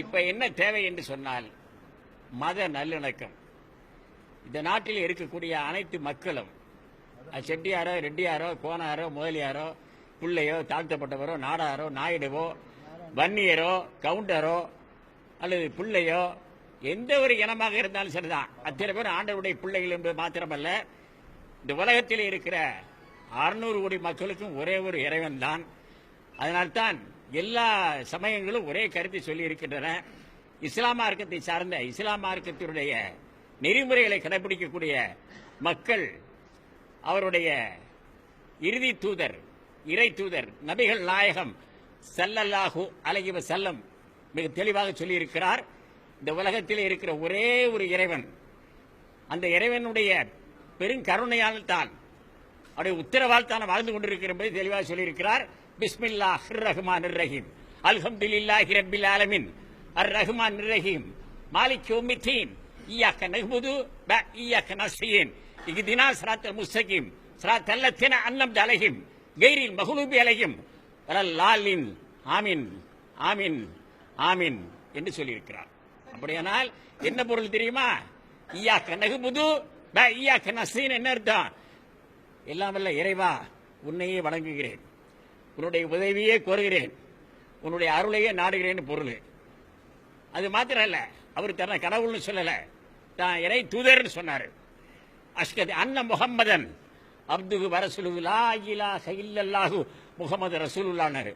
இப்ப என்ன தேவை என்று சொன்னால் மத நல்லிணக்கம். இந்த நாட்டில் இருக்கக்கூடிய அனைத்து மக்களும், செட்டியாரோ ரெட்டியாரோ கோனாரோ முதலியாரோ பிள்ளையோ தாழ்த்தப்பட்டவரோ நாடாரோ நாயுடுவோ வன்னியரோ கவுண்டரோ அல்லது பிள்ளையோ எந்த ஒரு இனமாக இருந்தாலும் சரிதான், அத்தனை பேர் ஆண்டவருடைய பிள்ளைகள் என்பது மாத்திரமல்ல, இந்த உலகத்தில் இருக்கிற 600 கோடி மக்களுக்கும் ஒரே ஒரு இறைவன் தான். அதனால்தான் எல்லா சமயங்களும் ஒரே கருத்தை சொல்லி இருக்கின்றன. இஸ்லாம் மார்க்கத்தை சார்ந்த இஸ்லாம் மார்க்கத்தினுடைய நெறிமுறைகளை கடைபிடிக்கக்கூடிய மக்கள் அவருடைய இறுதி தூதர் இறை தூதர் நபிகள் நாயகம் ஸல்லல்லாஹு அலைஹி வஸல்லம் மிக தெளிவாக சொல்லியிருக்கிறார், இந்த உலகத்தில் இருக்கிற ஒரே ஒரு இறைவன், அந்த இறைவனுடைய பெருங்கருணையால் தான் அவருடைய உத்தரவால் தான் வாழ்ந்து கொண்டிருக்கிற என்பதை தெளிவாக சொல்லியிருக்கிறார். பிஸ்மில்லாஹிர் ரஹ்மானிர் ரஹீம், அல்ஹம்துலில்லாஹி ரப்பில் ஆலமீன், அர் ரஹ்மானிர் ரஹீம், மாலிக் யௌமித்தீன், இய்யாக நஅ்புது வ இய்யாக நஸ்தஈன், இஹ்தினா ஸிராத்தல் முஸ்தகீம், ஸிராத்தல் லதீன அன்அம்த அலைஹிம் கைரில் மக்லூபி அலைஹிம் வலல்லாலின், ஆமீன் ஆமீன் ஆமீன் என்று சொல்லியிருக்கிறார். அப்படியானால் என்ன பொருள் தெரியுமா? இய்யாக நஅ்புது வ இய்யாக நஸ்தஈன் என்ன அர்த்தம்? எல்லாம் வல்ல இறைவா, உன்னையே வணங்குகிறேன், உன்னுடைய உதவியே கோருகிறேன், உன்னுடைய அருளையே நாடுகிறேன் பொருள். அது மாத்திரம் அல்ல, அவர் தன்னை கடவுள்னு சொல்லல, தான் இறை தூதர்னு சொன்னார். அஷ்ஹது அன்ன முஹம்மதன் அப்துஹு வ ரசூலுஹு லா இலாஹ இல்லல்லாஹு முஹம்மது ரசூலுல்லாஹ்னாரு.